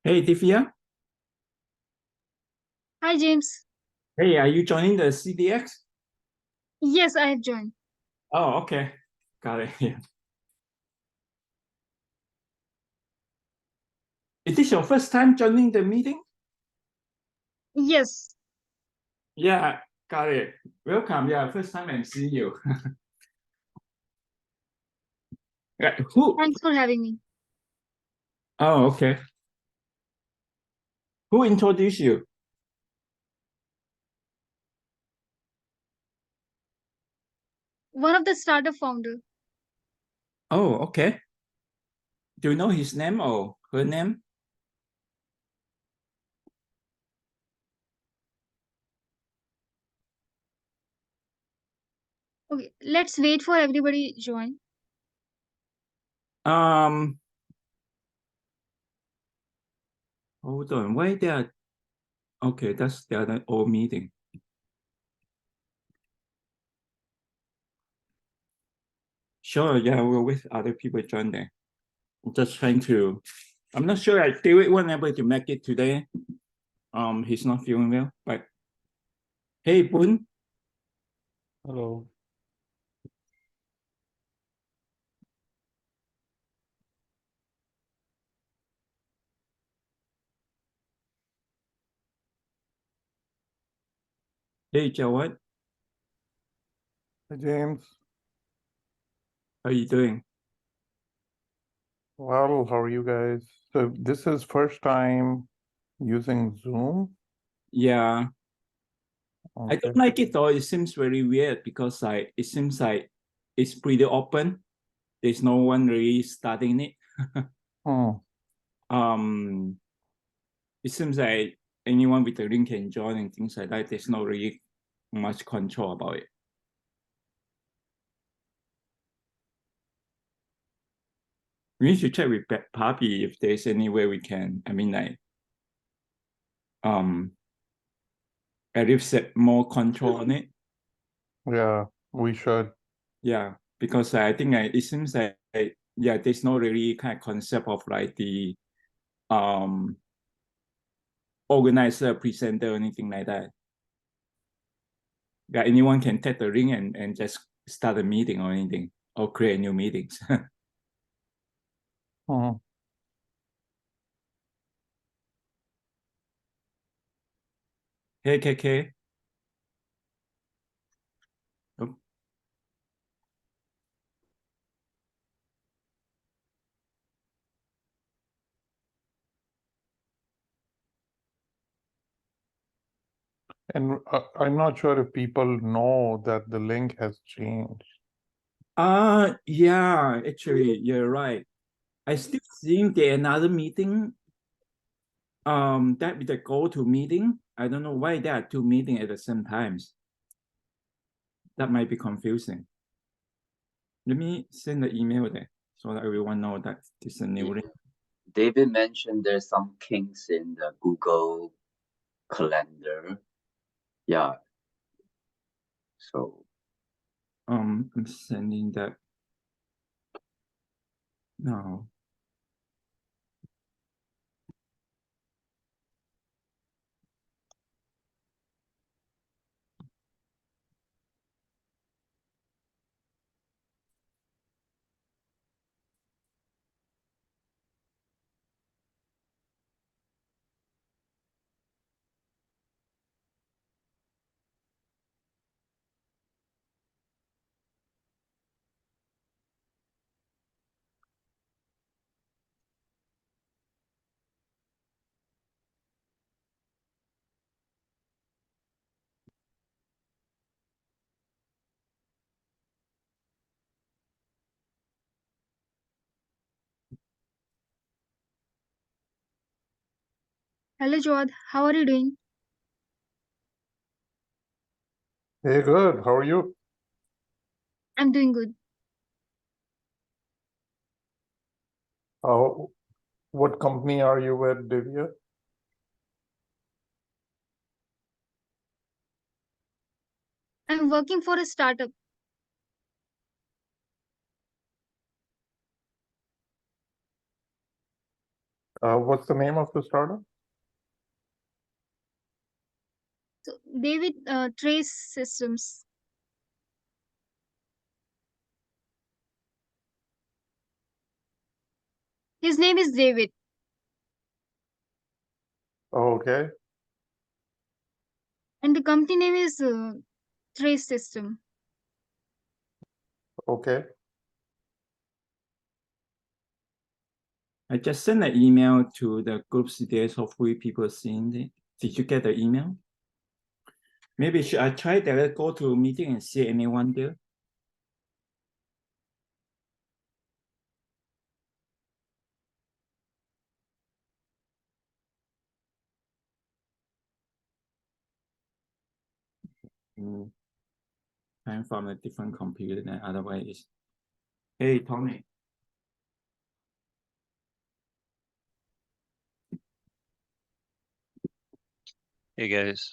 Hey, Divya. Hi, James. Hey, are you joining the CDX? Yes, I have joined. Oh, okay. Got it. Yeah. Is this your first time joining the meeting? Yes, Yeah, got it. Welcome. Yeah, first time I'm seeing you. Right, who? thanks for having me. Oh, okay. Who introduced you? One of the startup founder. Oh, okay. Do you know his name or her name? Okay, let's wait for everybody join. Um, Hold on. Why they are okay? That's the other old meeting. Sure. Yeah, we'll wait other people join there. I'm just trying to. I'm not sure. David wasn't able to make it today. He's not feeling well. But hey, Boone. Hello. Hey, Jawad. Hi, James. How you doing? Well, how are you guys? So this is first time using Zoom. Yeah, I Okay. don't like it though. It seems very weird because it seems like it's pretty open. There's no one really starting it. Hmm. Um, it seems like anyone with the link can join and things like that. There's not really much control about it. We need to check with Papi if there's any way we can. I mean, like um, at least set more control on it. Yeah, we should. Yeah, because I think it seems like yeah, there's no really kind of concept of like the um organizer, presenter, or anything like that. Yeah, anyone can take the link and just start a meeting or anything or create new meetings. Hmm. Hey, KK. Oh, And I'm not sure if people know that the link has changed. yeah, actually, you're right. I still think there another meeting. That with the go to meeting. I don't know why there are two meetings at the same times. That might be confusing. Let me send the email there so that everyone know that this is a new link. David mentioned there's some kinks in the Google Calendar. Yeah. So I'm sending that now. Hello, Jawad. How are you doing? Hey, good. How are you? I'm doing good. What company are you with, Divya? I'm working for a startup. What's the name of the startup? So David Trace Systems. His name is David. Oh, okay. And the company name is Trace System. Okay. I just sent an email to the groups there. Hopefully people seeing it. Did you get the email? Maybe should I try that? Go to a meeting and see anyone there? I'm from a different computer than otherwise. Hey, Tony. Hey guys,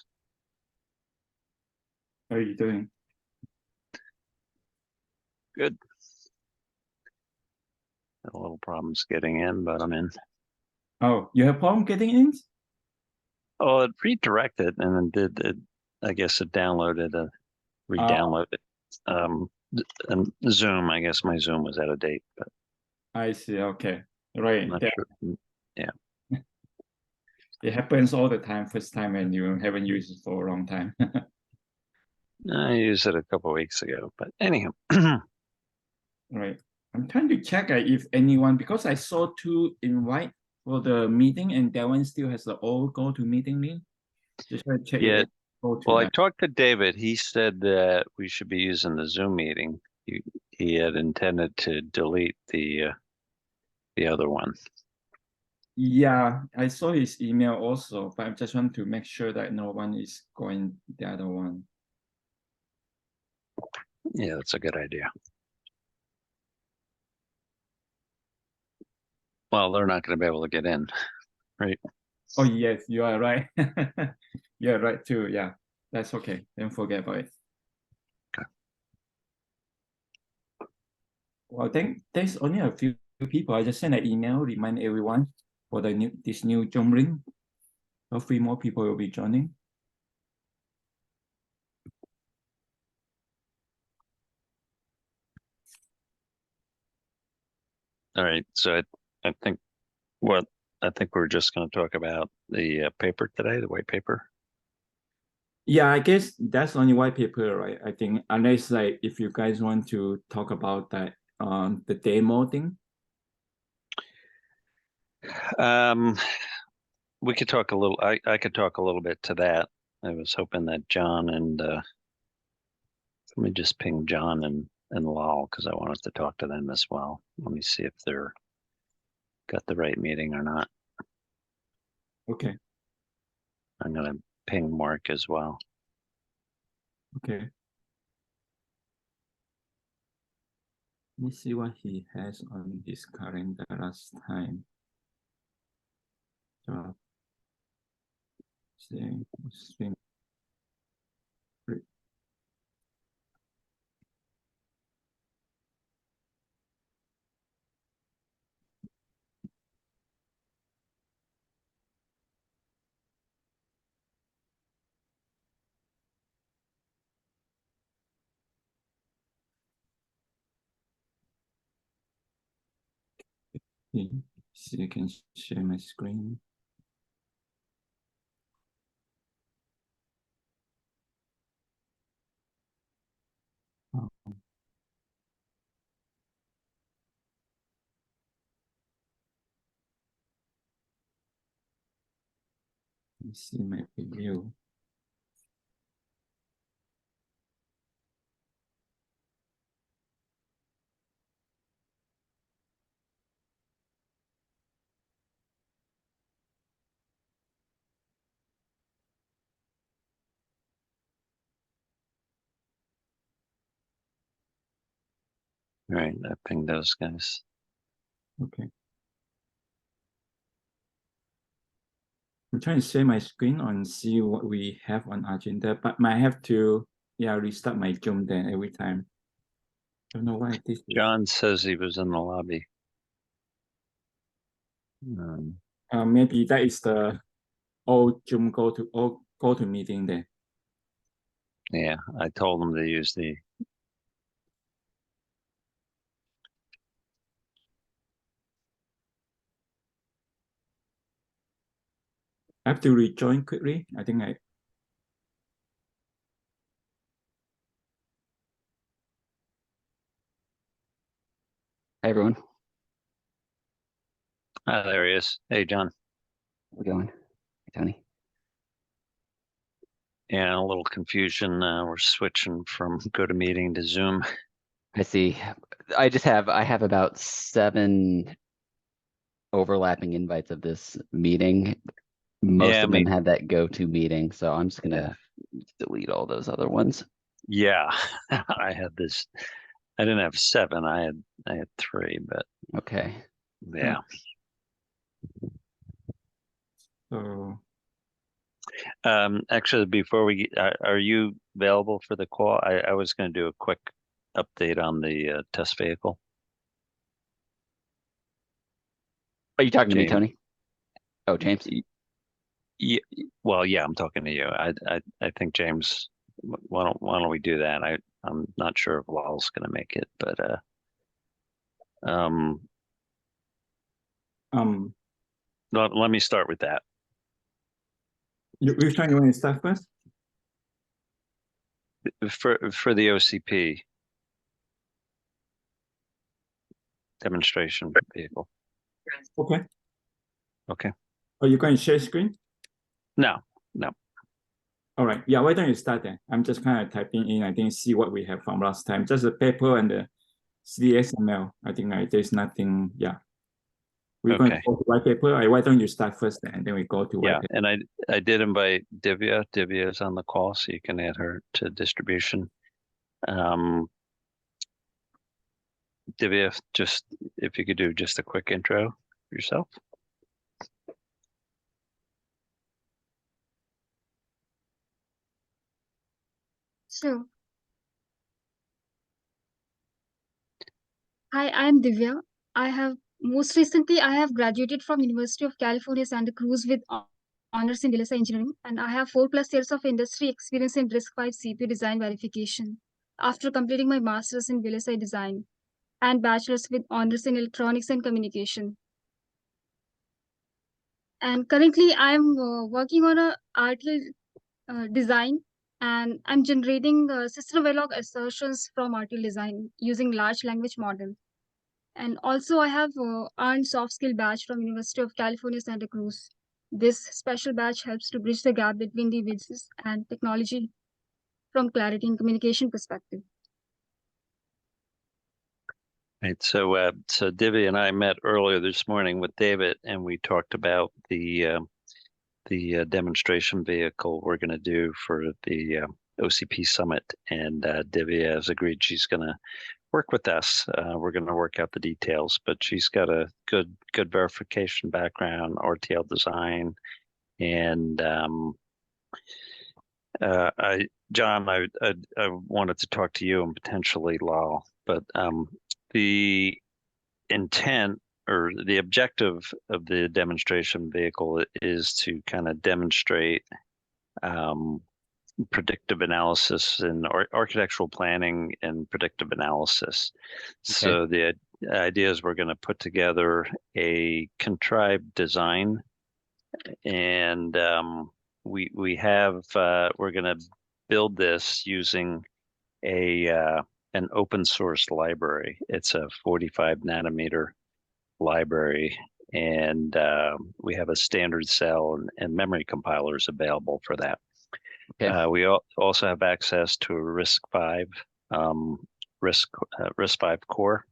How are you doing? good. Had a little problems getting in, but I'm in. Oh, you have problem getting in? Oh, it redirected and then did it. I guess it downloaded a re-downloaded. And Zoom. I guess my Zoom was out of date, but I see. Okay. Right. I'm not That- sure. It happens all the time. First time when you haven't used it for a long time. I used it a couple weeks ago, but anyhow. Right. I'm trying to check if anyone, because I saw two invite for the meeting and that one still has the old go to meeting link. Just try to check Yeah. if go to Well, I that. talked to David. He said that we should be using the Zoom meeting. He had intended to delete the other one. Yeah, I saw his email also, but I just want to make sure that no one is going the other one. Yeah, that's a good idea. Well, they're not going to be able to get in, right? Oh yes, you are right. You're right too. Yeah, that's okay. Don't forget about it. Okay. Well, there's only a few people. I just sent an email, remind everyone for the this new Zoom link. Hopefully more people will be joining. All right. So I think I think we're just going to talk about the paper today, the white paper. Yeah, I guess that's only white paper, right? I think unless like if you guys want to talk about that the demo thing. We could talk a little. I could talk a little bit to that. I was hoping that John and let me just ping John and Lal because I wanted to talk to them as well. Let me see if they're got the right meeting or not. Okay. I'm gonna ping Mark as well. Okay. Let me see what he has on his calendar last time. So, stream. See, I can share my screen. Oh. Let me see my preview. All right, I pinged those guys. Okay. I'm trying to share my screen and see what we have on agenda, but I have to, restart my Zoom then every time. Don't know why this is. John says he was in the lobby. Maybe that is the old Zoom go to meeting there. Yeah, I told them to use the. I have to rejoin quickly. I think I. Hi, everyone. There he is. Hey, John. How's it going? Hey, Tony. Yeah, a little confusion. We're switching from GoToMeeting to Zoom. I see. I have about 7 overlapping invites of this meeting. Most Yeah, of them had that go-to meeting, so I'm just gonna delete all those other ones. Yeah, I had this. I didn't have 7. I had 3, but Okay. yeah. So Actually, before we, are you available for the call? I was going to do a quick update on the test vehicle. Are you talking to me, James. Tony? Oh, James. Yeah, well, yeah, I'm talking to you. I think James, why don't we do that? I'm not sure if Lal's going to make it, but let me start with that. which one you want to start first? For the OCP demonstration vehicle. Okay. Okay. Are you going to share screen? No. All right. Yeah, why don't you start then? I'm just kind of typing in, I think, see what we have from last time. Just the paper and the CDXML. I think there's nothing, yeah. We're going to Okay. go to white paper. Why don't you start first and then we go to white Yeah, paper? and I did invite Divya. Divya is on the call, so you can add her to distribution. Divya, just if you could do just a quick intro yourself. Sure. Hi, I'm Divya. Most recently I have graduated from University of California, Santa Cruz with honors in ODSA engineering, and I have 4+ years of industry experience in RISC-V CPU design verification. After completing my master's in ODSA design and bachelor's with honors in electronics and communication. And currently I'm working on a RTL design, and I'm generating system verilog assertions from RTL design using large language model. And also I have earned soft skill badge from University of California, Santa Cruz. This special badge helps to bridge the gap between the business and technology from clarity and communication perspective. Right. So Divya and I met earlier this morning with David, and we talked about the demonstration vehicle we're going to do for the OCP summit, and Divya has agreed she's going to work with us. We're going to work out the details, but she's got a good verification background, RTL design, and John, I wanted to talk to you and potentially Lal, but the intent or the objective of the demonstration vehicle is to kind of demonstrate predictive analysis and architectural planning and predictive analysis. Okay. So the idea is we're going to put together a contrived design, and we're going to build this using an open source library. It's a 45 nanometer library, and we have a standard cell and memory compilers available for that. Okay. We also have access to a RISC-V core,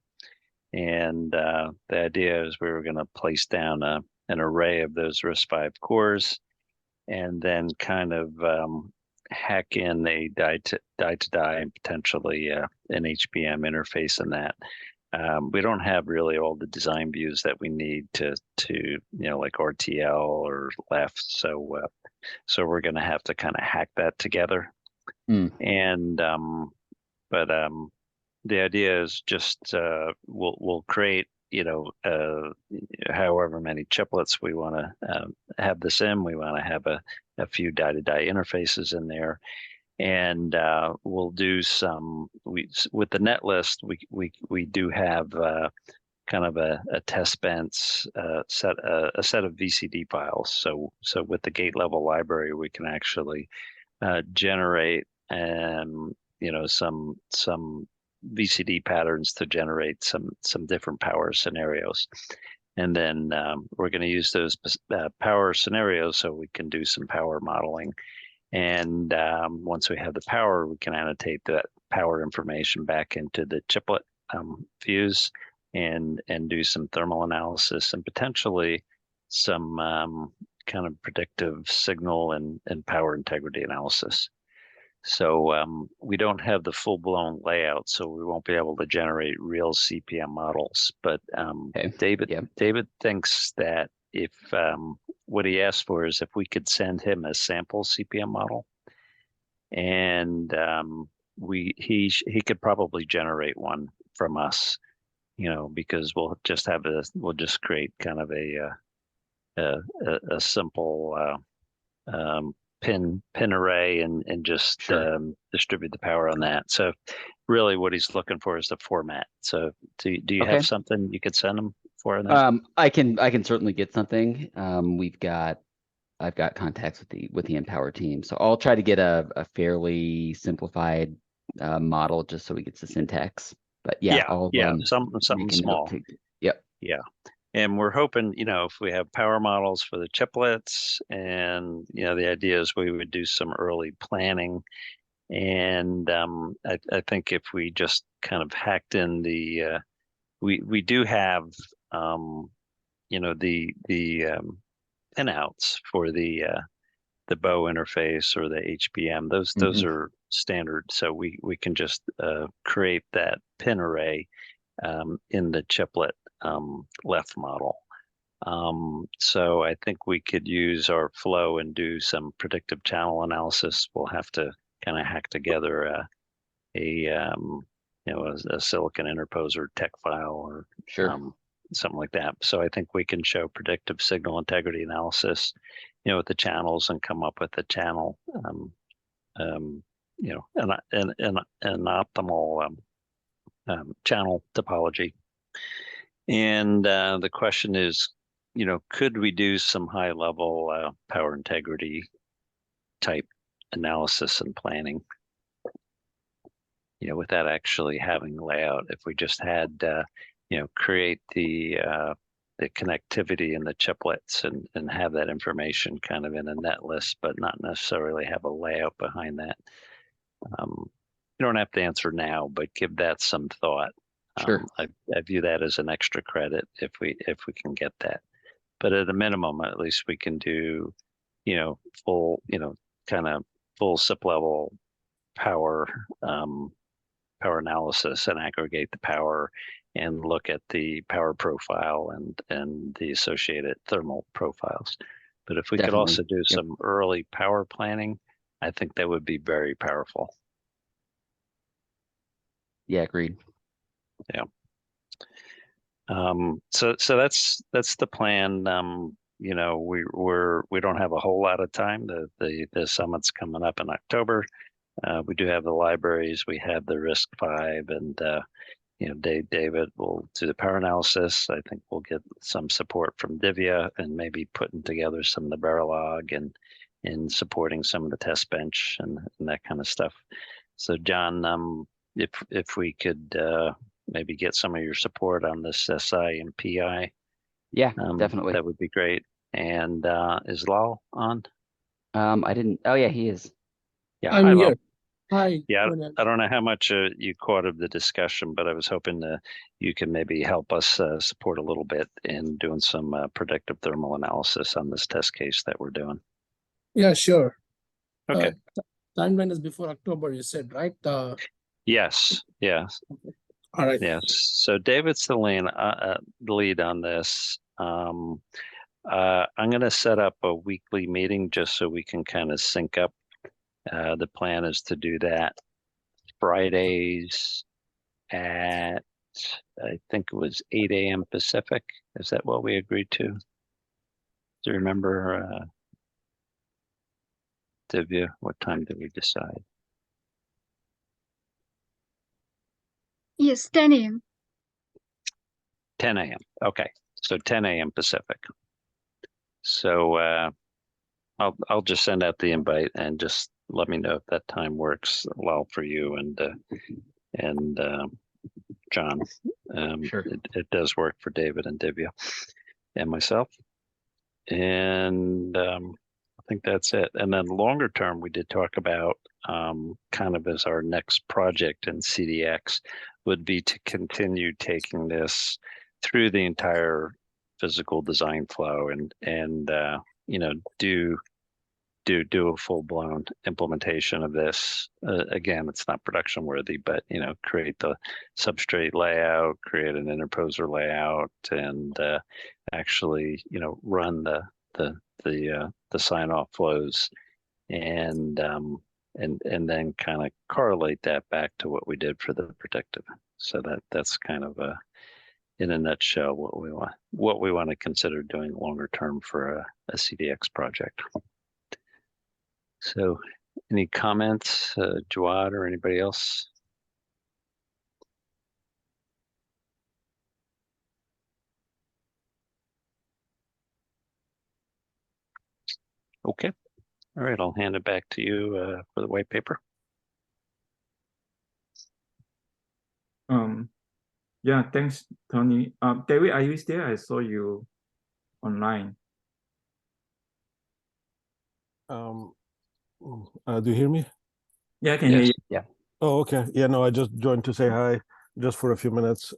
and the idea is we were going to place down an array of those RISC-V cores, and then kind of hack in a die-to-die and potentially an HBM interface in that. We don't have really all the design views that we need to like RTL or left. So we're going to have to kind of hack that together. And but the idea is just we'll create however many chiplets we want to have this in. We want to have a few die-to-die interfaces in there. And we'll do some, with the net list, we do have kind of a test bench set, a set of VCD files. So with the gate level library, we can actually generate some VCD patterns to generate some different power scenarios. And then we're going to use those power scenarios so we can do some power modeling. And once we have the power, we can annotate that power information back into the chiplet views and do some thermal analysis and potentially some kind of predictive signal and power integrity analysis. So we don't have the full-blown layout, so we won't be able to generate real CPM models. But David thinks that if what he asked for is if we could send him a sample CPM model, and he could probably generate one from us, because we'll just create kind of a simple pin array and just distribute the power on that. So really what he's looking for is the format. So do you have something you could send him for that? I can certainly get something. I've got contacts with the Empower team, so I'll try to get a fairly simplified model just so we get the syntax. But something small. Yeah. And we're hoping, if we have power models for the chiplets, and the idea is we would do some early planning. And I think if we just kind of hacked in the, we do have, the pinouts for the bow interface or the HBM. Those are standard, so we can just create that pin array in the chiplet left model. So I think we could use our flow and do some predictive channel analysis. We'll have to kind of hack together a silicon interposer tech file or something like that. So I think we can show predictive signal integrity analysis, with the channels and come up with a channel, an optimal channel topology. And the question is, could we do some high level power integrity type analysis and planning, without actually having layout? If we just had, create the connectivity in the chiplets and have that information kind of in a net list, but not necessarily have a layout behind that. You don't have to answer now, but give that some thought. Sure. I view that as an extra credit if we can get that. But at a minimum, at least we can do, full, kind of full SIP level power analysis and aggregate the power and look at the power profile and the associated thermal profiles. But if we could also do some early power planning, I think that would be very powerful. Yeah, agreed. Yeah. So that's the plan. We don't have a whole lot of time. The summit's coming up in October. We do have the libraries. We have the RISC-V, and David will do the power analysis. I think we'll get some support from Divya and maybe putting together some of the Verilog and supporting some of the test bench and that kind of stuff. So John, if we could maybe get some of your support on this SI and PI. Yeah, definitely. That would be great. And is Lal on? I didn't. Oh yeah, he is. Yeah, I'm hi, here. Lal. Hi. Yeah, I don't know how much you caught of the discussion, but I was hoping you can maybe help us support a little bit in doing some predictive thermal analysis on this test case that we're doing. Yeah, sure. Okay. Timeline is before October, you said, right? Yes. All right. Yes. So David's the lead on this. I'm going to set up a weekly meeting just so we can kind of sync up. The plan is to do that Fridays at I think it was 8 a.m. Pacific. Is that what we agreed to? Do you remember, Divya, what time did we decide? Yes, 10 a.m. 10 a.m. Okay, so 10 a.m. Pacific. So I'll just send out the invite and just let me know if that time works well for you and John. Sure. It does work for David and Divya and myself. And I think that's it. And then longer term, we did talk about kind of as our next project in CDX would be to continue taking this through the entire physical design flow and you know, do a full-blown implementation of this. Again, it's not production worthy, but you know, create the substrate layout, create an interposer layout, and actually, you know, run the sign-off flows, and then kind of correlate that back to what we did for the predictive. So that's kind of in a nutshell what we want to consider doing longer term for a CDX project. So any comments, Jawad or anybody else? Okay. All right, I'll hand it back to you for the white paper. Yeah, thanks, Tony. David, are you still? I saw you online. Do you hear me? Yeah, I can hear you. Yeah. Oh, okay. Yeah, no, I just joined to say hi just for a few minutes,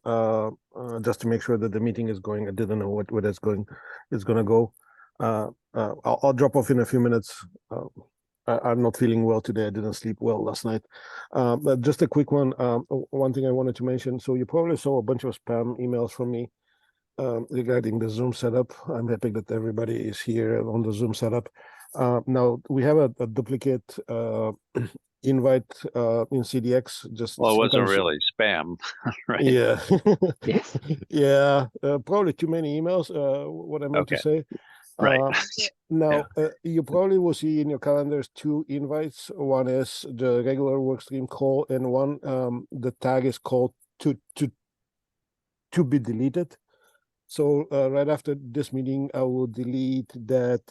just to make sure that the meeting is going. I didn't know what it's gonna go. I'll drop off in a few minutes. I'm not feeling well today. I didn't sleep well last night. But just a quick one. One thing I wanted to mention. So you probably saw a bunch of spam emails from me regarding the Zoom setup. I'm happy that everybody is here on the Zoom setup. Now we have a duplicate invite in CDX. Just Well, it wasn't sometimes- really spam, right? Yeah. Yes. Yeah. Probably too many emails. What I meant to say. Right. Now you probably will see in your calendars two invites. One is the regular Workstream call, and one the tag is called to be deleted. So right after this meeting, I will delete that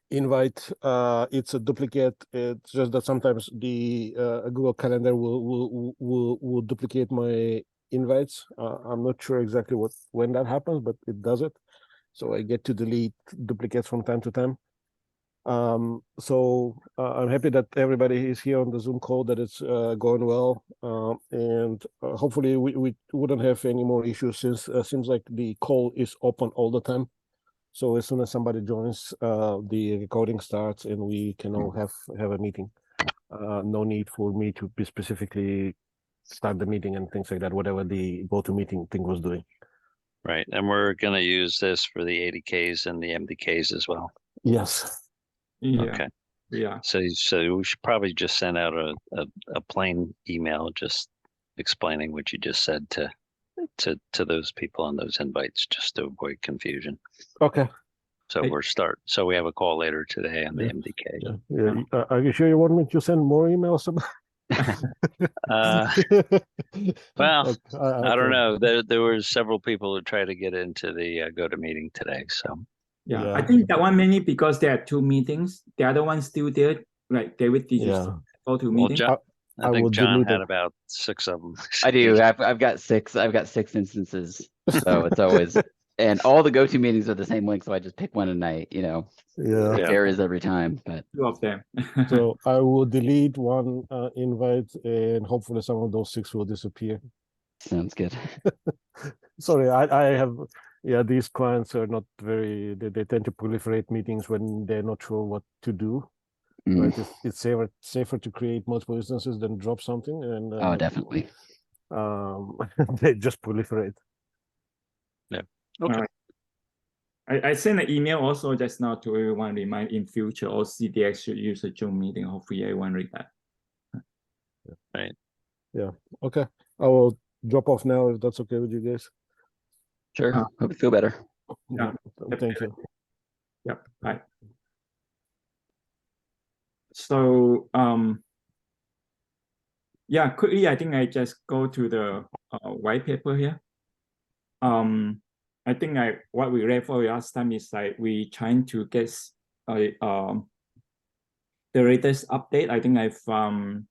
invite. It's a duplicate. It's just that sometimes the Google Calendar will duplicate my invites. I'm not sure exactly when that happens, but it does it. So I get to delete duplicates from time to time. So I'm happy that everybody is here on the Zoom call, that it's going well, and hopefully we wouldn't have any more issues, since seems like the call is open all the time. So as soon as somebody joins, the recording starts and we can all have a meeting. No need for me to be specifically start the meeting and things like that, whatever the GoToMeeting thing was doing. Right, and we're going to use this for the 80Ks and the MDKs as well. Yes. Yeah, Okay. yeah. So we should probably just send out a plain email just explaining what you just said to those people on those invites, just to avoid confusion. Okay. So so we have a call later today on the Yeah. MDK. Yeah. Are you sure you want me to send more emails? Well, I don't Okay. know. There were several people who tried to get into the GoToMeeting today. So Yeah, I Yeah. think that one mainly because there are two meetings. The other one's still there. Right, David, did you go to well, meeting? John, I will think John delete had it. about 6 of them. I do. I've got 6. I've got 6 instances. So it's always, and all the go-to meetings are the same link. So I just pick one a night, you know, Yeah. it varies every time, but Two of them. So I will delete one invite, and hopefully some of those 6 will disappear. sounds good. Sorry, I have, yeah, these clients are not very, they tend to proliferate meetings when they're not sure what to do. Mm. Right, it's safer to create multiple instances than drop something, and Oh, definitely. they just proliferate. Okay. Alright. I sent an email also just now to everyone, remind in future all CDX should use a Zoom meeting. Hopefully everyone read that. Yeah. Okay. I will drop off now if that's okay with you guys. Sure. Hope you feel better. Yeah. Thank you. Yep. Right. So yeah, quickly, I think I just go to the white paper here. I think what we read for last time is like we trying to get the latest update. I think I found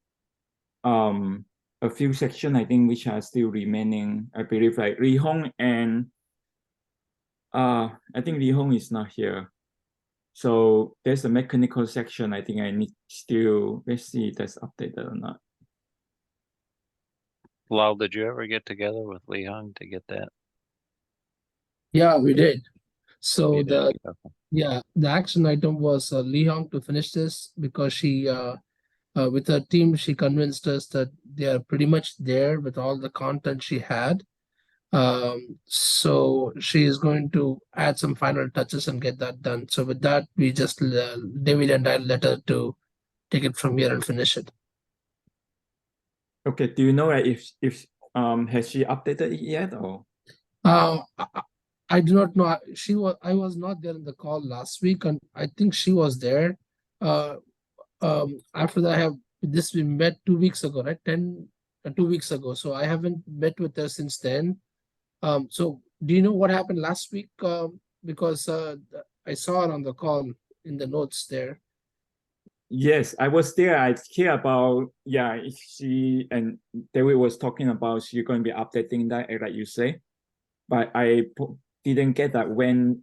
a few sections I think which are still remaining. I believe like Li Hong and I think Li Hong is not here. So there's a mechanical section. I think I need still, let's see if that's updated or not. Lal, did you ever get together with Lee Hung to get that? Yeah, we did. So You did? Okay. the action item was Li Hong to finish this because she with her team she convinced us that they are pretty much there with all the content she had. So she is going to add some final touches and get that done. So with that, we just David and I let her to take it from here and finish it. Okay, do you know if has she updated it yet or? I do not know. I was not there in the call last week, and I think she was there. After that, we met 2 weeks ago, right? 2 weeks ago. So I haven't met with her since then. So do you know what happened last week? Because I saw it on the call in the notes there. Yes, I was there. I hear about, yeah, she and David was talking about she's going to be updating that, like you say. But I didn't get that when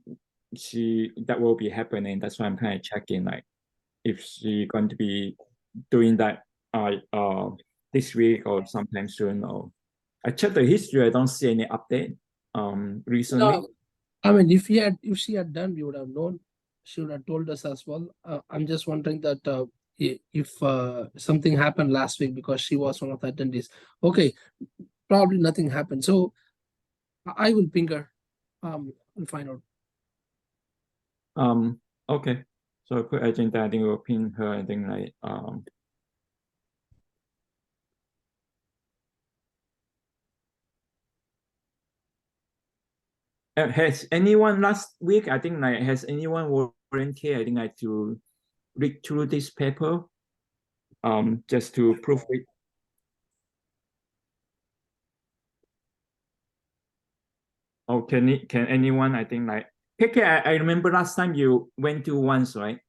that will be happening. That's why I'm kind of checking, like, if she going to be doing that this week or sometime soon. Or I checked the history. I don't see any update recently. No, I mean, if she had done, we would have known. She would have told us as well. I'm just wondering that if something happened last week because she was one of the attendees. Okay, probably nothing happened. So I will ping her. And find out. Okay. So I put agenda. I think we'll pin her. I think like has anyone last week? I think like has anyone volunteered? I think like to read through this paper, just to prove it. Oh, can anyone? I think like KK. I remember last time you went to once, right?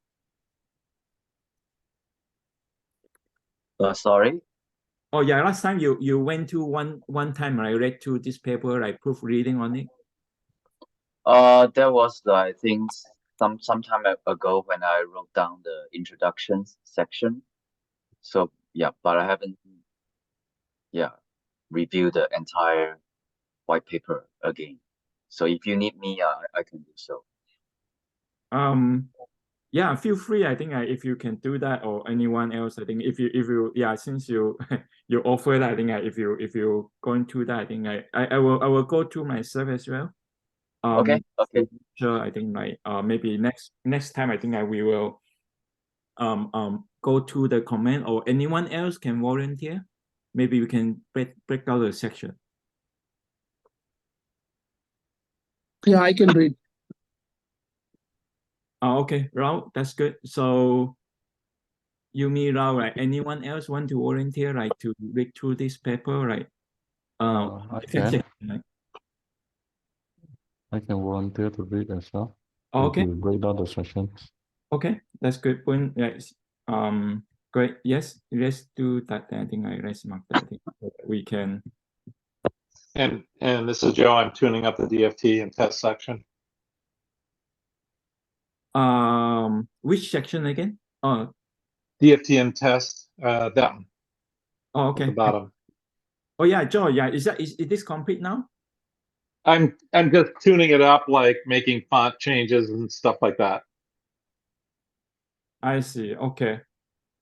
Sorry. Oh yeah, last time you went to one time. I read through this paper, like proofreading on it. There was I think some time ago when I wrote down the introductions section. So yeah, but I haven't reviewed the entire white paper again. So if you need me, I can do so. Yeah, feel free. I think if you can do that, or anyone else, I think if you yeah, since you you offer that, I think if you going to that, I think I will go to myself as well. Okay. Sure. I think like maybe next time I think we will go to the comment, or anyone else can volunteer. Maybe we can break out the section. Yeah, I can read. Okay, Rao, that's good. So you mean Rao, right? Anyone else want to volunteer, like to read through this paper, right? I can. I can volunteer to read as well. Okay. If you break down the sections. Okay, that's good point. Yes. Great. Yes, let's do that. I think let's mark that. I think we can. And this is Joe. I'm tuning up the DFT and test section. Which section again? Oh, DFT and test. That one. oh, okay. At the bottom. Oh yeah, Joe. Yeah, is this complete now? I'm just tuning it up, like making font changes and stuff like that. I see. Okay.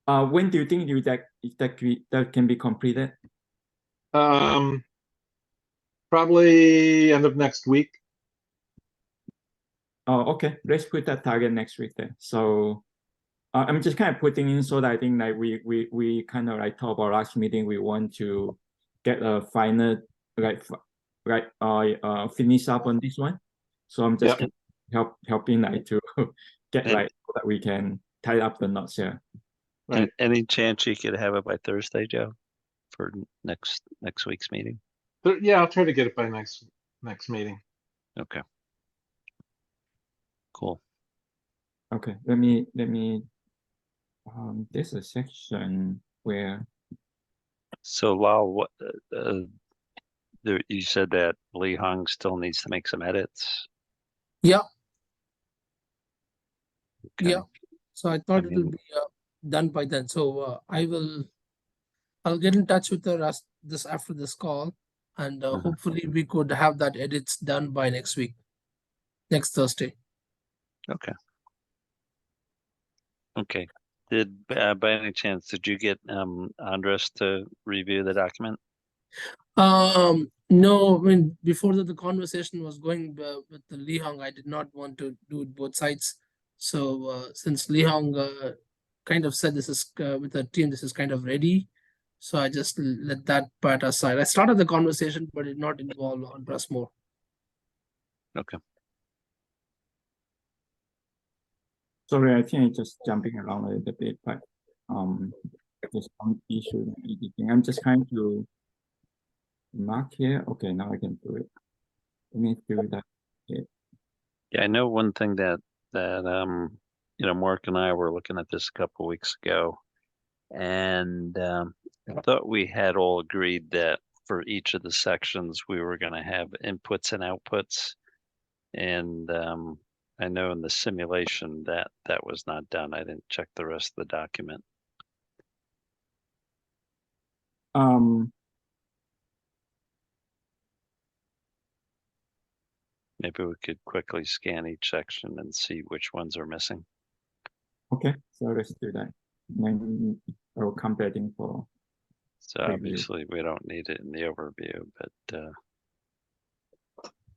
When do you think that can be completed? Probably end of next week. Oh, okay. Let's put that target next week then. So I'm just kind of putting in so that I think like we kind of like talk about last meeting. We want to get a final finish up on this one. So I'm just Yep. helping like to get And- like so that we can tie up the knots here. And any chance you could have it by Thursday, Joe, for next week's meeting? Yeah, I'll try to get it by next meeting. Okay. Cool. Okay, let me there's a section where So Lal, what you said that Lee Hung still needs to make some edits. Yeah, Okay. yeah. So I thought it will mean- be done by then. So I'll get in touch with her this after this call, and Mhm. hopefully we could have that edits done by next week, next Thursday. Okay. Okay. Did by any chance did you get Andres to review the document? No, I mean, before that, the conversation was going with the Lee Hong, I did not want to do it both sides. So since Lee Hong kind of said this is with the team, this is kind of ready. So I just let that part aside. I started the conversation, but did not involve Andres more. Okay. sorry, I think I'm just jumping around a little bit, but there's some issue in editing. I'm just trying to mark here. Okay, now I can do it. Let me do that. Yeah, I know one thing that Mark and I were looking at this a couple of weeks ago, and I thought we had all agreed that for each of the sections we were going to have inputs and outputs, and I know in the simulation that was not done. I didn't check the rest of the document. Maybe we could quickly scan each section and see which ones are missing. Okay, so let's do that. Then I'll compare them for So Review. obviously we don't need it in the overview, but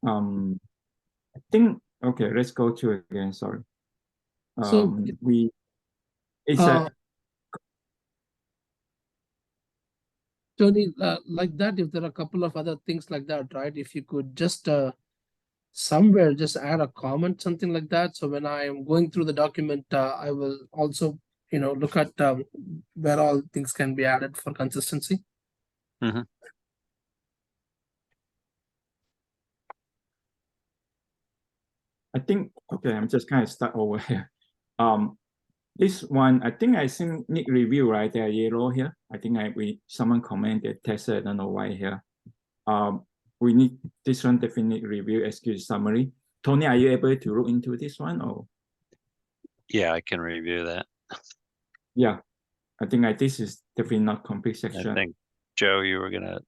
I think okay, let's go to it again. Sorry. So, it's Tony, like that, if there are a couple of other things like that, right? If you could just somewhere just add a comment, something like that. So when I am going through the document, I will also, look at where all things can be added for consistency. Mhm. I think okay, I'm just kind of start over here. This one, I think I think need review, right? They're yellow here. I think someone commented tested, I don't know why here. We need this one definitely review SQL summary. Tony, are you able to look into this one or? yeah, I can review that. Yeah, I think this is definitely not complete section. I think Joe, you were gonna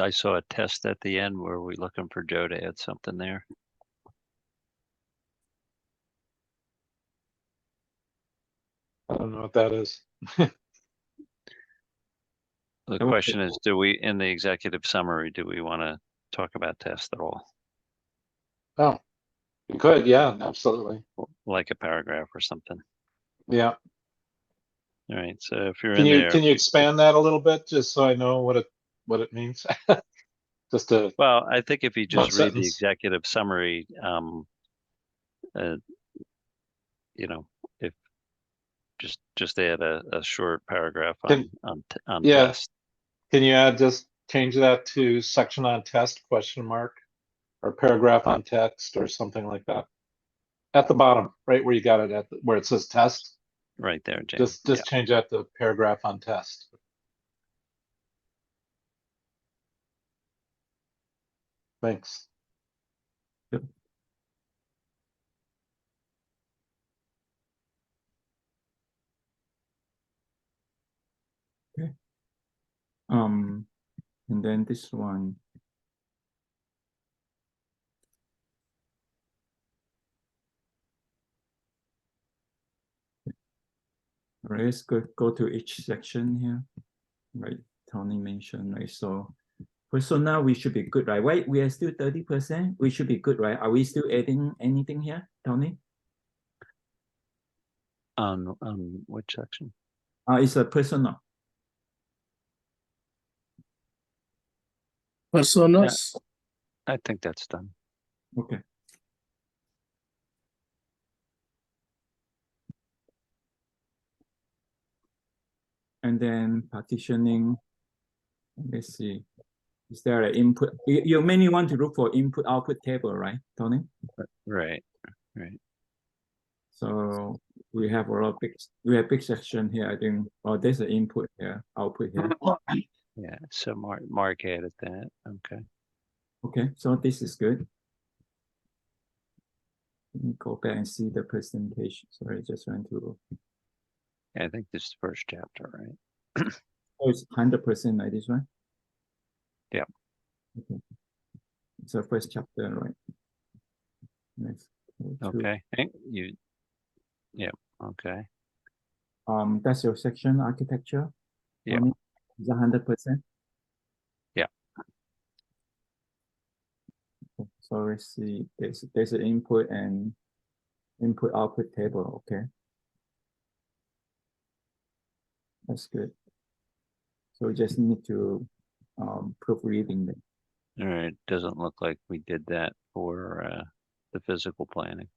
I saw a test at the end. Were we looking for Joe to add something there? I don't know what that is. The Okay. question is, do we, in the executive summary, do we want to talk about test at all? Oh, you could, yeah, absolutely. Like a paragraph or something? Yeah. All right, so if you're Can in you there, can you expand that a little bit just so I know what it means? Just to well, I think if you one just read the sentence. executive summary, if just add a short paragraph on Yeah. test. Can you just change that to section on test question mark or paragraph on text or something like that? At the bottom, right where you got it where it says test. Right there, James. Just change that to paragraph on test. Thanks. Okay. And then this one. Let's go to each section here. Right, Tony mentioned, right? So now we should be good, right? Wait, we are still 30%. We should be good, right? Are we still adding anything here, Tony? On which section? It's a personal. Personas. I think that's done. Okay. And then partitioning. Let's see. Is there an input? You mainly want to look for input output table, right, Tony? Right. So we have a lot of big section here. I think. Oh, there's an input here, output here. Yeah. So Mark added that. Okay. Okay, so this is good. Let me go back and see the presentation. Sorry, just went to. Yeah, I think this is the first chapter, right? Oh, it's 100% like this one. Yeah. Okay. It's the first chapter, right? Next. Okay. Yeah. Okay. That's your section, architecture. Yeah. Is 100%. Yeah. Okay. So let's see. There's an input and input output table. Okay. That's good. So we just need to proofreading them. All right. Doesn't look like we did that for the physical planning.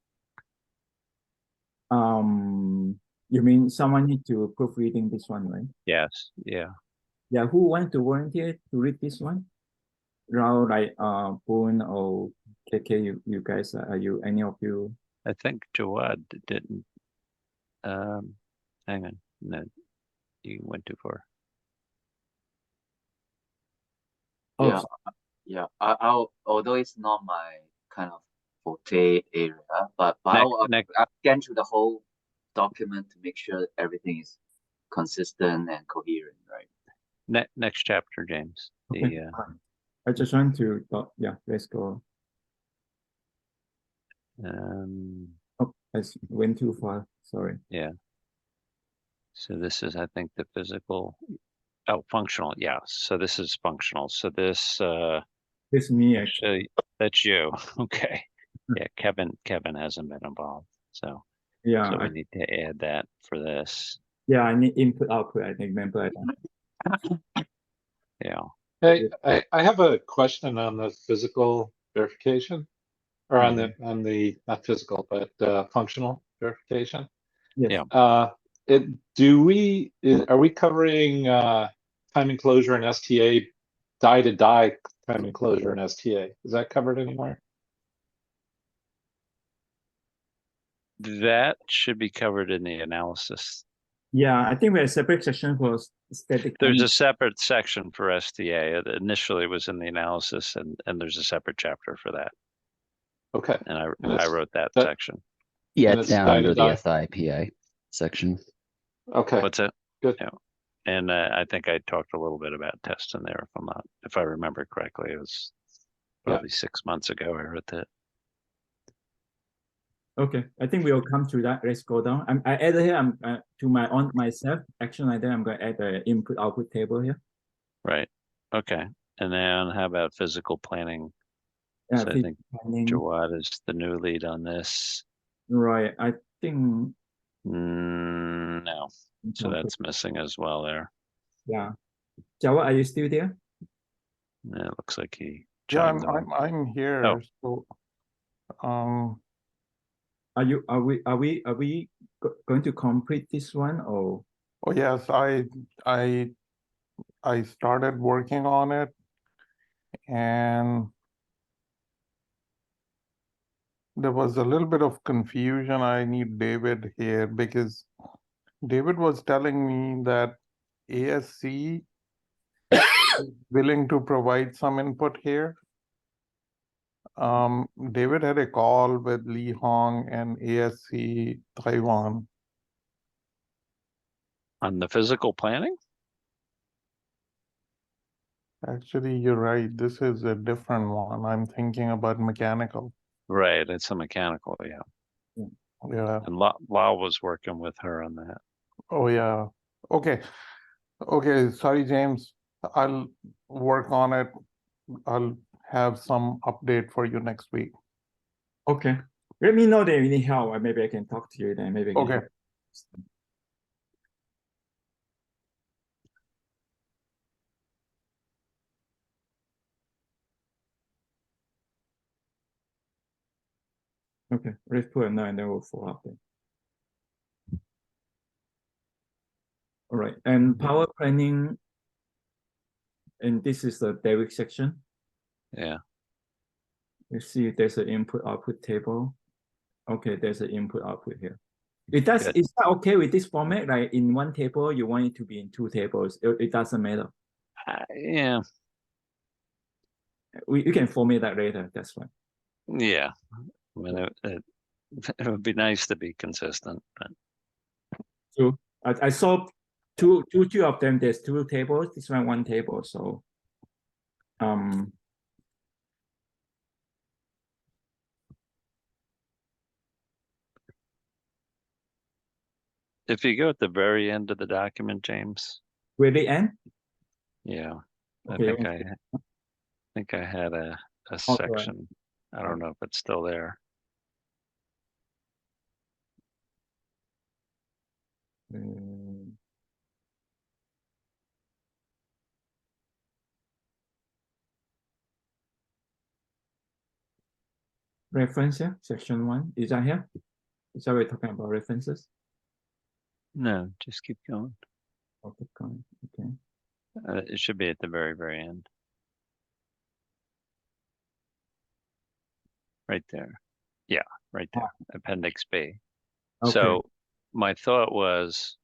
You mean someone need to proofreading this one, right? Yes. Yeah. Yeah, who want to volunteer to read this one? Rao, like Boone or KK, you guys, are you any of you? I think Jawad didn't. Hang on. No, you went too far. Yeah, yeah. I'll although it's not my kind of forte area, but I'll scan through the whole document to make sure that everything is consistent and coherent, right? Next chapter, James. Okay. I just want to yeah, let's go. Oh, I went too far. Sorry. Yeah. So this is, I think, the physical. Oh, functional. Yeah. So this is functional. So this. This me actually. That's you. Okay. Yeah. Kevin hasn't been involved. So. Yeah. So we need to add that for this. Yeah, I need input output. I think remember. Yeah. Hey, I have a question on the physical verification, or on the not physical but functional verification. Yes. Are we covering time enclosure and STA, die to die time enclosure and STA? Is that covered anywhere? That should be covered in the analysis. Yeah, I think we have a separate section for static. There's a separate section for STA. It initially was in the analysis, and there's a separate chapter for that. Okay. And I wrote that section. Yeah, it's down under the SIPA section. Okay. What's it? Good. Yeah. And I think I talked a little bit about tests in there, if I remember correctly. It was probably 6 months ago I wrote that. Okay, I think we will come to that. Let's go down. I added here. To my myself action like that. I'm going to add the input output table here. Right. Okay. And then how about physical planning? Yeah, so I think Jawad is the new lead on this. Right. I think. No. So that's missing as well there. Yeah. Jawad, are you still there? Yeah, it looks like he. Yeah, I'm here. Oh. So, Are we going to complete this one or? Oh yes, I started working on it, and there was a little bit of confusion. I need David here because David was telling me that ASC is willing to provide some input here. David had a call with Li Hong and ASC Taiwan. On the physical planning? Actually, you're right. This is a different one. I'm thinking about mechanical. Right, it's a mechanical, yeah. Yeah. And Lau was working with her on that. Oh yeah. Okay. Okay. Sorry, James. I'll work on it. I'll have some update for you next week. Okay. Let me know that you need help. Maybe I can talk to you then. Maybe I can Okay. help. Okay, let's put a 9, then we'll follow up then. All right, and power planning, and this is the David section. Yeah. You see there's an input output table. Okay, there's an input output here. Is that okay with this format? Like in one table, you want it to be in 2 tables. It doesn't matter. Yeah. You can format that later. That's fine. Yeah. I mean, it would be nice to be consistent, but So I saw two of them. There's 2 tables. This one table. So if you go at the very end of the document, James. Really end? Yeah. Okay, I think I had a section. I don't know if it's still there. Reference here, section 1. Is that here? Is that we're talking about references? No, just keep going. Oh, keep going. Okay. It should be at the very, very end. Right there. Yeah, right there. Appendix B. Okay. So my thought was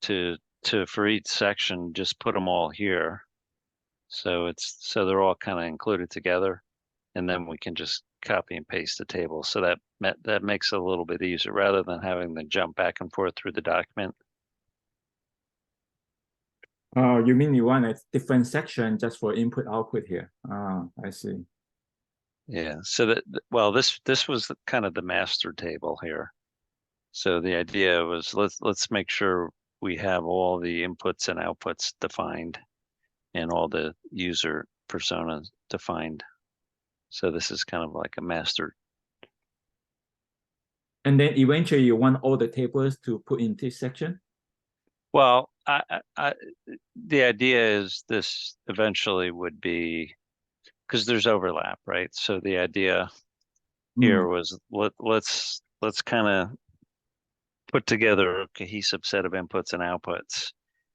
to for each section just put them all here. So they're all kind of included together, and then we can just copy and paste the table. So that makes it a little bit easier rather than having to jump back and forth through the document. Oh, you mean you want a different section just for input output here? Ah, I see. Yeah. So well, this was kind of the master table here. So the idea was let's make sure we have all the inputs and outputs defined and all the user personas defined. So this is kind of like a master. And then eventually you want all the tables to put in this section? Well, the idea is this eventually would be, because there's overlap, right? So the idea here was let's kind of put together a cohesive set of inputs and outputs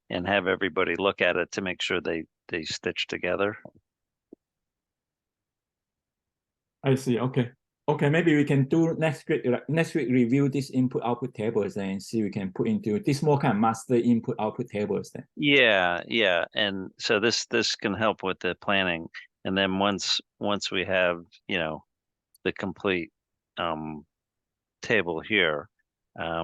and have everybody look at it to make sure they stitch together. I see. Okay. Okay, maybe we can do next week review this input output tables and see we can put into this more kind of master input output tables then. Yeah. And so this can help with the planning. And then once we have, the complete table here, I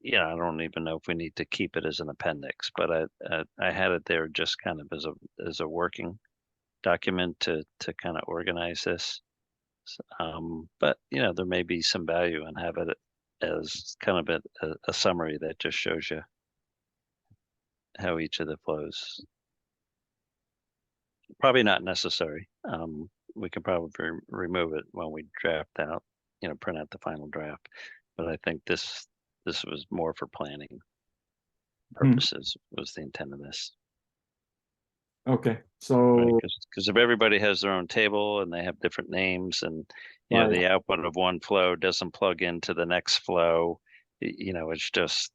don't even know if we need to keep it as an appendix, but I had it there just kind of as a working document to kind of organize this. But there may be some value in having it as kind of a summary that just shows you how each of the flows. Probably not necessary. We can probably remove it when we draft out, print out the final draft. But I think this was more for planning purposes was the intent of this. Okay, so because if everybody has their own table and they have different names and the output of one flow doesn't plug into the next flow, it's just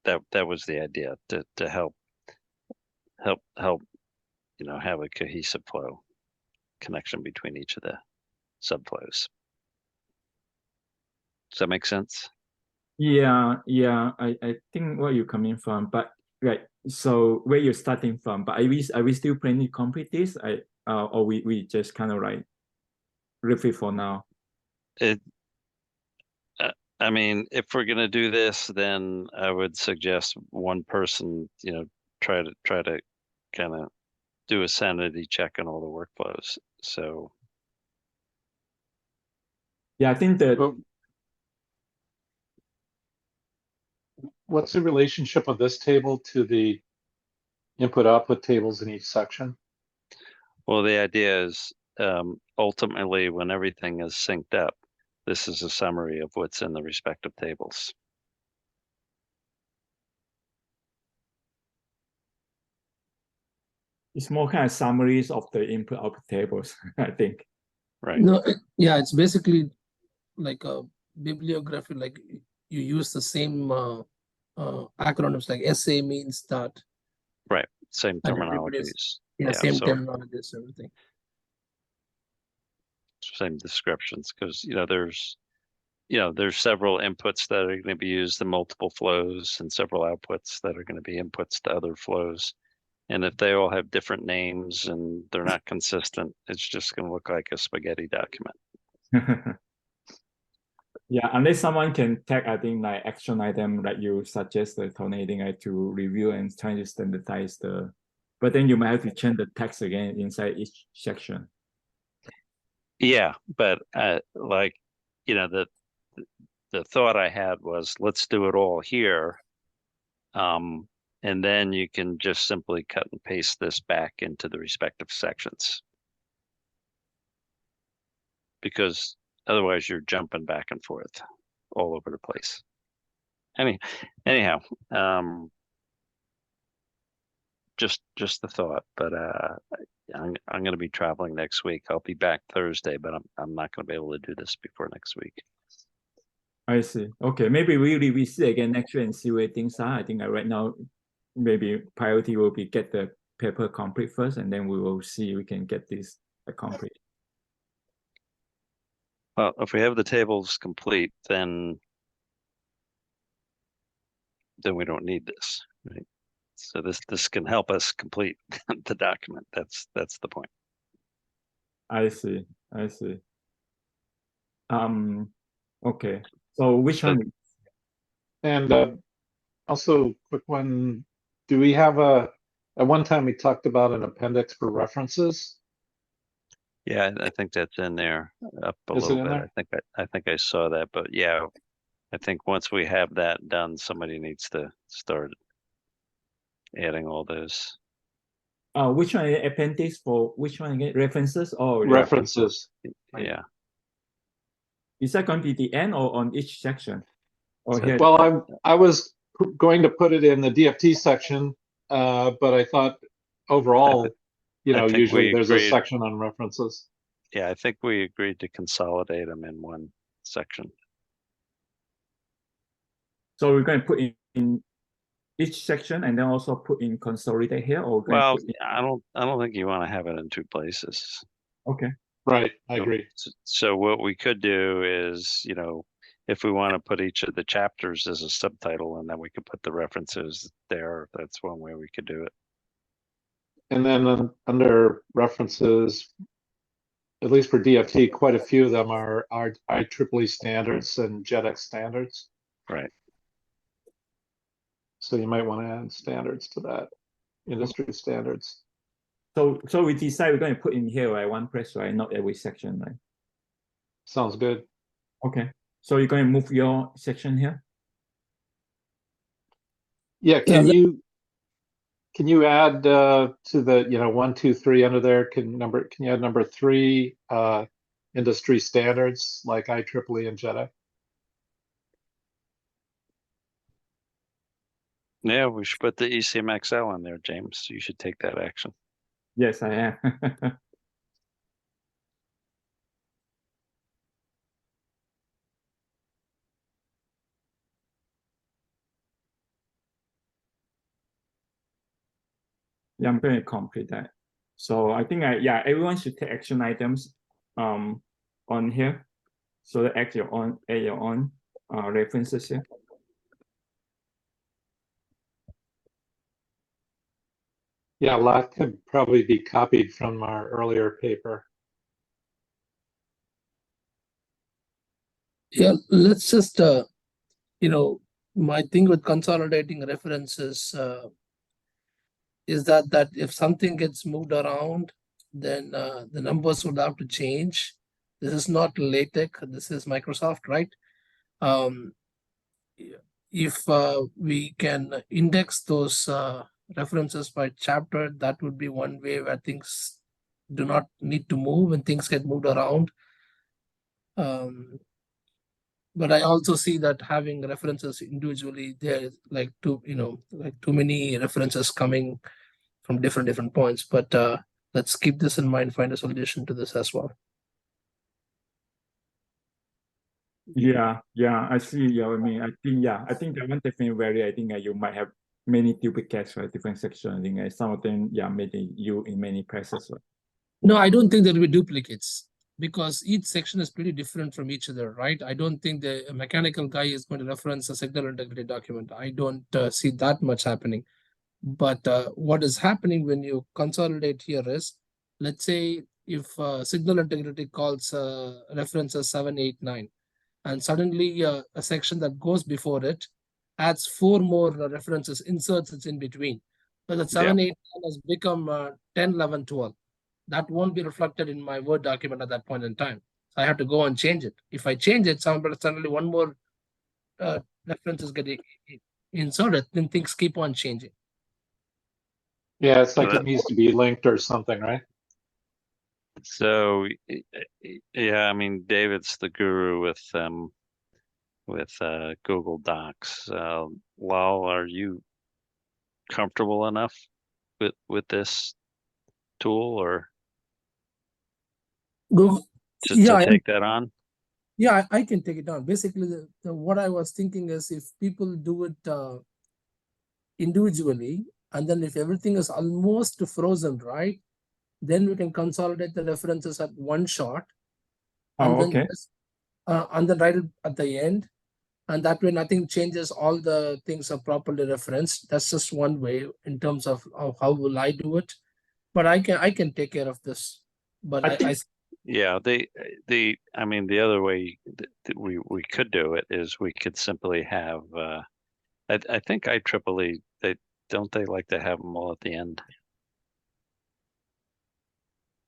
that was the idea to help have a cohesive flow connection between each of the subflows. Does that make sense? Yeah, I think where you're coming from, but right. So where you're starting from, but are we still planning to complete this? Or we just kind of like leave it for now. I mean, if we're gonna do this, then I would suggest one person, try to kind of do a sanity check on all the workflows. So yeah, I think that. What's the relationship of this table to the input output tables in each section? Well, the idea is ultimately when everything is synced up, this is a summary of what's in the respective tables. It's more kind of summaries of the input output tables, I think. right? No, yeah, it's basically like a bibliography, like you use the same acronyms, like SA means that. Right. Same And everybody's, terminologies. yeah, same so terminologies, everything. same descriptions, because there's several inputs that are going to be used in multiple flows and several outputs that are going to be inputs to other flows. And if they all have different names and they're not consistent, it's just going to look like a spaghetti document. Yeah, unless someone can tag, I think, like action item that you suggest the tornading to review and try to standardize but then you might have to change the text again inside each section. Yeah, but like, the thought I had was, let's do it all here. And then you can just simply cut and paste this back into the respective sections. Because otherwise you're jumping back and forth all over the place. Anyhow, just the thought, but I'm going to be traveling next week. I'll be back Thursday, but I'm not going to be able to do this before next week. I see. Okay, maybe we revisit again next year and see where things are. I think right now, maybe priority will be get the paper complete first, and then we will see we can get this accomplished. Well, if we have the tables complete, then we don't need this, right? So this can help us complete the document. That's the point. I see. Okay. So which one? And also, quick one. Do we have at one time we talked about an appendix for references? Yeah, I think that's in there up a Is it little in bit. there? I think I saw that, but yeah, I think once we have that done, somebody needs to start adding all those. Which one? Appendix for which one again? References or References. Yeah. Is that going to be the end or on each section? Or here? Well, I was going to put it in the DFT section, but I thought overall, usually there's a section on references. Yeah, I think we agreed to consolidate them in one section. So we're going to put in each section and then also put in consolidate here, or well, I don't think you want to have it in two places. Okay. Right, I agree. So what we could do is, if we want to put each of the chapters as a subtitle, and then we could put the references there. That's one way we could do it. And then under references, at least for DFT, quite a few of them are IEEE standards and JEDEC standards. Right. So you might want to add standards to that, industry standards. So we decide we're going to put in here, right? One place, right? Not every section, right? Sounds good. Okay. So you're going to move your section here? Yeah. Can you add to the 1, 2, 3 under there? Can you add number 3 industry standards like IEEE and JEDEC? Yeah, we should put the ECMXL in there, James. You should take that action. Yes, I am. Yeah, I'm going to complete that. So I think everyone should take action items on here. So that add your own references here. Yeah, a lot could probably be copied from our earlier paper. Yeah, let's just my thing with consolidating references is that if something gets moved around, then the numbers would have to change. This is not LaTeX, this is Microsoft, right? If we can index those references by chapter, that would be one way where things do not need to move when things get moved around. But I also see that having references individually, there's like too many references coming from different points. But let's keep this in mind, find a solution to this as well. Yeah, I see. Yeah, I mean, I think that one definitely vary. I think you might have many duplicates for different sections. I think some of them, maybe you in many places. No, I don't think there will be duplicates because each section is pretty different from each other, right? I don't think the mechanical guy is going to reference a signal integrity document. I don't see that much happening. But what is happening when you consolidate here is, let's say if signal integrity calls references 789, and suddenly a section that goes before it adds 4 more references, inserts it in between. So that 789 has become 10, 11, 12. That won't be reflected in my Word document at that point in time. So I have to go and change it. If I change it, suddenly one more reference is getting inserted, then things keep on changing. Yeah, it's like But- it needs to be linked or something, right? So, yeah, I mean, David's the guru with Google Docs. Lal, are you comfortable enough with this tool, or Google, to take that on? Yeah, I can take it down. Basically, what I was thinking is if people do it individually, and then if everything is almost frozen, right, then we can consolidate the references at one shot, and Oh, then okay. and then write it at the end, and that way nothing changes. All the things are properly referenced. That's just one way in terms of how will I do it, but I can take care of this. But I think- Yeah, I mean, the other way that we could do it is we could simply have, I think IEEE, they like to have them all at the end.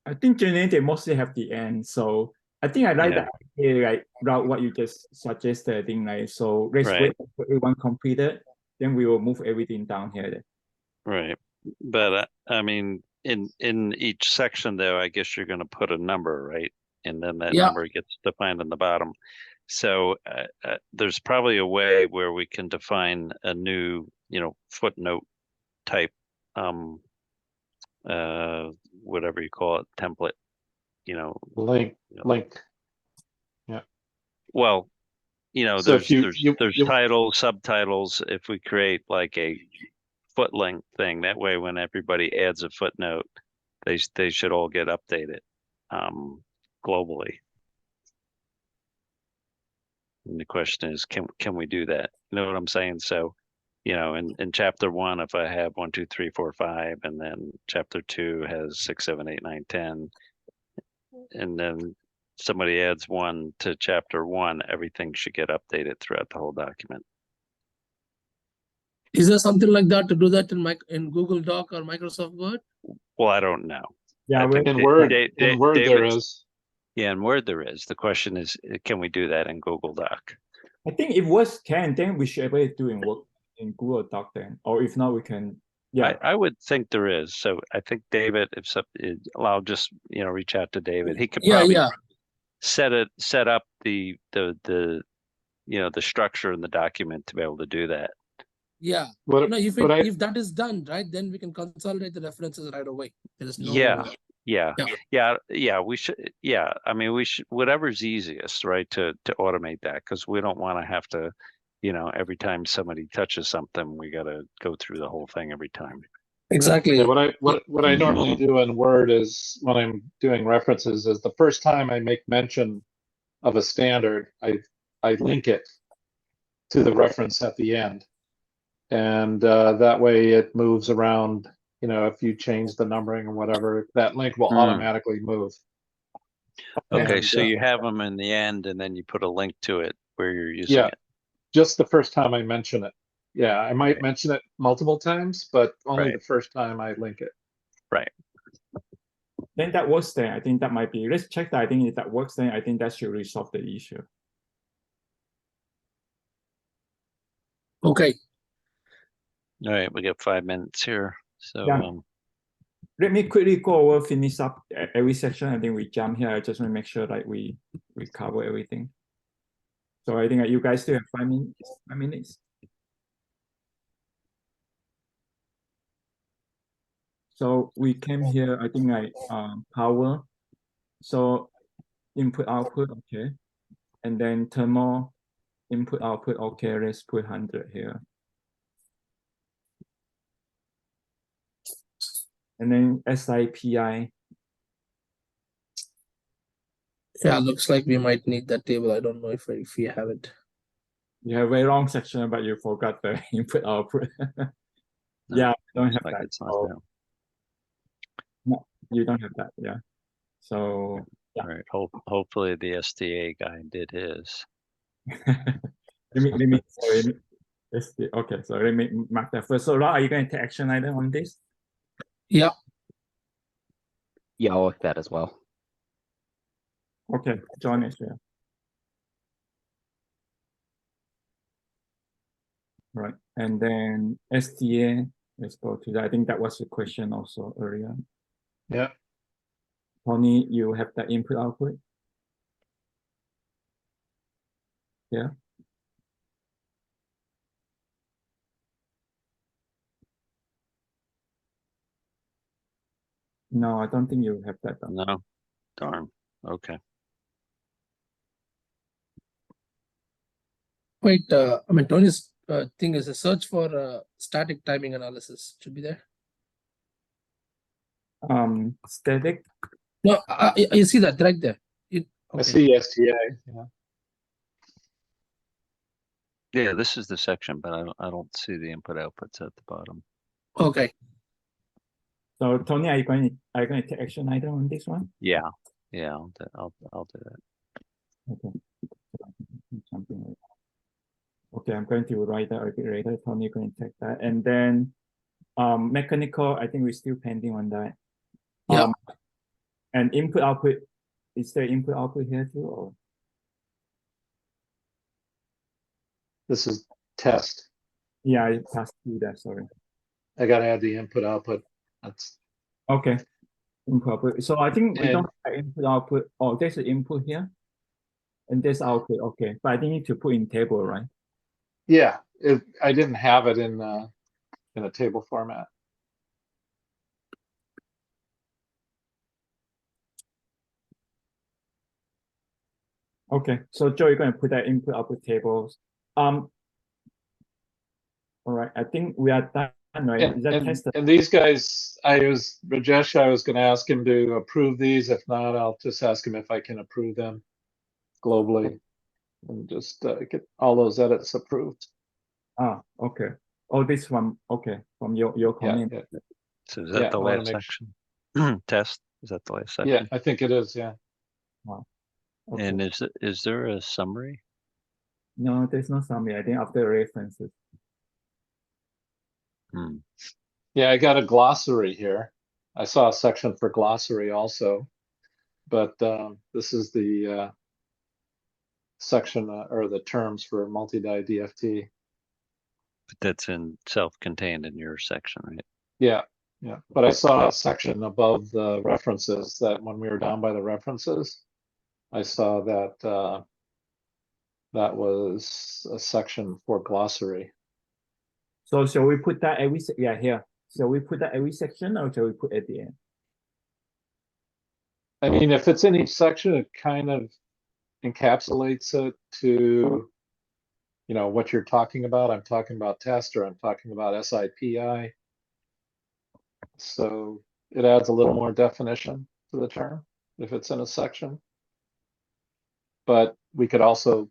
I think generally they mostly have the end. So I think I like Yeah. the idea, like route what you just suggested. I think like so let's Right. wait for everyone completed, then we will move everything down here. Right. But I mean, in each section though, I guess you're going to put a number, right? And then that Yeah. number gets defined in the bottom. So there's probably a way where we can define a new, footnote type, whatever you call it, template, Link. well, So if there's titles, subtitles. If we create like a foot length thing, that way when everybody adds a footnote, they should all get updated globally. And the question is, can we do that? You know what I'm saying? So, in chapter 1, if I have 1, 2, 3, 4, 5, and then chapter 2 has 6, 7, 8, 9, 10, and then somebody adds 1 to chapter 1, everything should get updated throughout the whole document. Is there something like that to do that in Google Doc or Microsoft Word? Well, I don't know. Yeah, I think in Word, Da- in Word there David's- is. Yeah, in Word there is. The question is, can we do that in Google Doc? I think if Word can, then we should be able to do in Google Doc then, or if not, we can. Yeah, I would think there is. So I think David, I'll just reach out to David. He could probably set up the structure in the document to be able to do that. Yeah. What, No, if what I, if that is done, right, then we can consolidate the references right away. There is no. Yeah. We should. Yeah, I mean, we should, whatever's easiest, right, to automate that, because we don't want to have to, every time somebody touches something, we got to go through the whole thing every time. Exactly. yeah, what I normally do in Word is when I'm doing references is the first time I make mention of a standard, I link it to the reference at the end. And that way it moves around, if you change the numbering or whatever, that link will automatically move. Okay, And, so you have them in the end, and then you put a link to it where you're using yeah, it. just the first time I mention it. Yeah, I might mention it multiple times, but only the first time I link it. Right. then that works then. I think that might be, let's check that. I think if that works, then I think that should resolve the issue. Okay. All right, we got 5 minutes here. So Yeah. Let me quickly go over, finish up every section. I think we jump here. I just want to make sure that we cover everything. So I think that you guys still have 5 minutes. 5 minutes. So we came here, I think power. So input, output, okay. And then thermal input output. Okay, let's put 100 here. And then SIPI. Yeah, looks like we might need that table. I don't know if we have it. You have a very long section, but you forgot the input output. Yeah, don't have like that. it's not So, there. no, you don't have that. Yeah. So yeah. All right. Hopefully the STA guy did his. let me sorry. Okay, so let me mark that first. So are you going to take action item on this? Yeah. Yeah, I'll look at that as well. Okay, John is here. Right, and then STA, let's go to that. I think that was the question also earlier. Yeah. Tony, you have the input output? Yeah. No, I don't think you have that. No, darn. Okay. Wait, I mean, Tony's thing is a search for static timing analysis. Should be there. Static. No, you see that right there. Okay. I see STA. Yeah. Yeah, this is the section, but I don't see the input outputs at the bottom. Okay. So Tony, are you going to take action item on this one? Yeah, I'll do that. Okay. Something like that. Okay, I'm going to write that a bit later. Tony, you're going to take that, and then mechanical. I think we're still pending on that. Yeah. And input output. Is there input output here too, or? This is test. Yeah, I passed through that. Sorry. I got to add the input output. That's Okay. Input output. So I think we And- don't have input output. Oh, there's an input here, and there's output. Okay, but I think you need to put in table, right? yeah. I didn't have it in a table format. Okay, so Joe, you're going to put that input output tables. All right, I think we are done, right? Is that tested? And these guys, Rajesh, I was going to ask him to approve these. If not, I'll just ask him if I can approve them globally and just get all those edits approved. Ah, okay. Oh, this one. Okay, from your comment. Yeah. So is that the I wanna last make section? Test? Is that the last section? Yeah, I think it is. Yeah. Wow. Okay. And is there a summary? No, there's no summary. I think after references. Yeah, I got a glossary here. I saw a section for glossary also, but this is the section or the terms for multi-die DFT. But that's in self-contained in your section, right? Yeah. But I saw a section above the references that when we were down by the references, I saw that that was a section for glossary. So shall we put that every here? Shall we put that every section, or shall we put at the end? I mean, if it's in each section, it kind of encapsulates it to, what you're talking about. I'm talking about test, or I'm talking about SIPI. So it adds a little more definition to the term if it's in a section. But we could also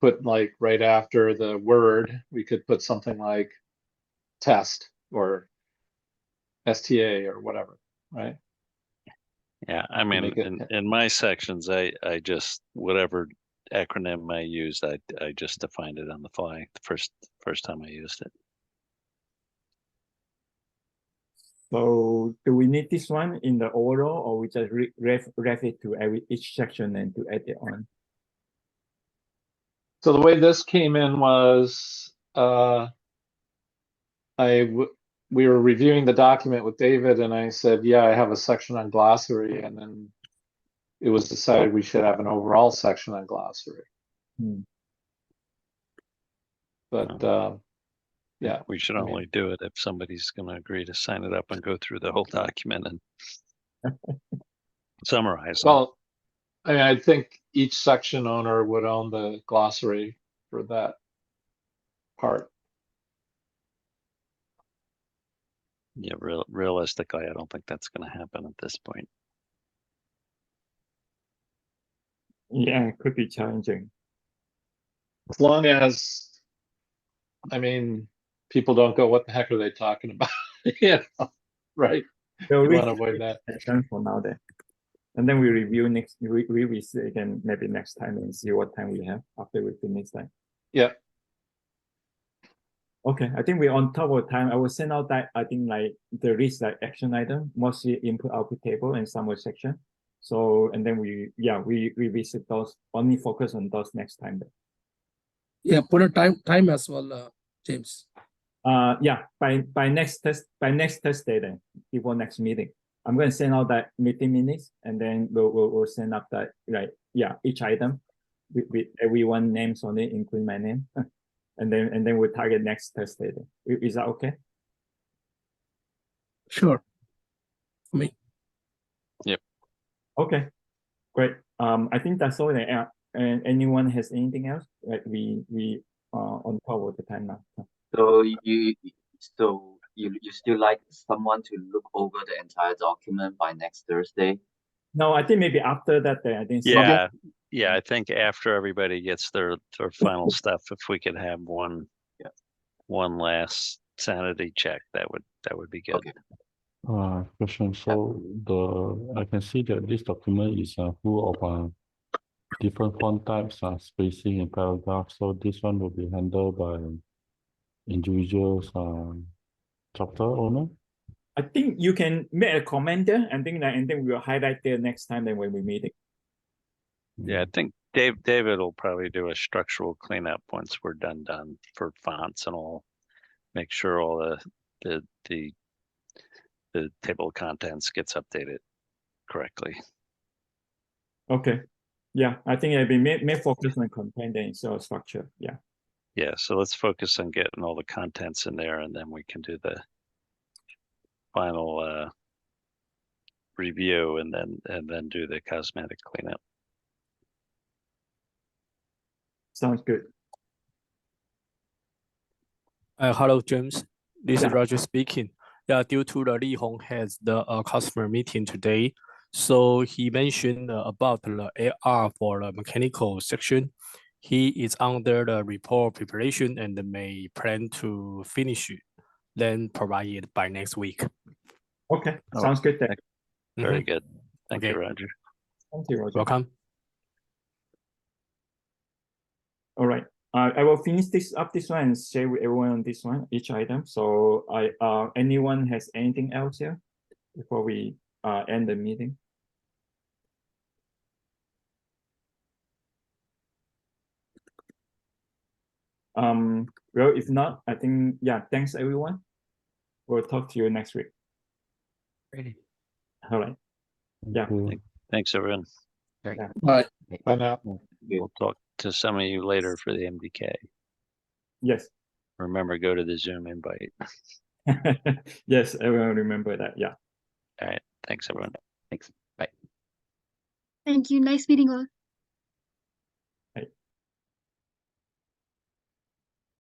put, like, right after the word, we could put something like test or STA or whatever, right? Yeah, I mean, make it- in my sections, I just, whatever acronym I used, I just defined it on the fly the first time I used it. So do we need this one in the overall, or we just ref it to each section and to add it on? So the way this came in was we were reviewing the document with David, and I said, yeah, I have a section on glossary, and then it was decided we should have an overall section on glossary. But yeah, We should only do it if somebody's going to agree to sign it up and go through the whole document and summarize. Well, I mean, I think each section owner would own the glossary for that part. Yeah, realistically, I don't think that's going to happen at this point. Yeah, it could be challenging. As long as, I mean, people don't go, what the heck are they talking about? You know, right? So You we want to avoid that. done for now then. And then we review next, we visit again maybe next time and see what time we have after we finish that. Yeah. Okay, I think we're on top of time. I will send out that, I think like the list like action item, mostly input output table and summary section. So, and then we revisit those, only focus on those next time then. Yeah, put a time as well, James. Yeah, by next Thursday then, before next meeting. I'm going to send out that meeting minutes and then we'll send up that, like, yeah, each item with everyone names on it, including my name. And then we'll target next Thursday then. Is that okay? Sure. For me. Yep. Okay, great. I think that's all. And anyone has anything else? Like we on top of the time now. So you still like someone to look over the entire document by next Thursday? No, I think maybe after that day. I think. Yeah, yeah. I think after everybody gets their final stuff, if we could have one last sanity check, that would be good. Okay. Question. So I can see that this document is full of different font types, spacing and paragraphs. So this one will be handled by individuals, chapter owner. I think you can make a comment there and think that, and then we'll highlight there next time then when we meet it. Yeah, I think David will probably do a structural cleanup once we're done for fonts and all. Make sure all the table of contents gets updated correctly. Okay. Yeah, I think it'll be may focus on content and so structure. Yeah. Yeah, so let's focus on getting all the contents in there, and then we can do the final review, and then do the cosmetic cleanup. Sounds good. Hello, James. This Yeah. is Roger speaking. Yeah, due to the Li Hong has the customer meeting today, so he mentioned about the AR for the mechanical section. He is under the report preparation and may plan to finish it, then provide it by next week. Okay, sounds good then. Very good. Thank you, Okay. Roger. Thank you, Roger. Welcome. All right. I will finish this one and share with everyone on this one, each item. So anyone has anything else here before we end the meeting? Well, if not, I think, yeah, thanks everyone. We'll talk to you next week. Ready. All right. Yeah. Thanks, everyone. Yeah. Bye. Bye now. We'll talk to some of you later for the MDK. Yes. Remember, go to the Zoom invite. Yes, everyone remember that. Yeah. All right. Thanks, everyone. Thanks. Bye. Thank you. Nice meeting all.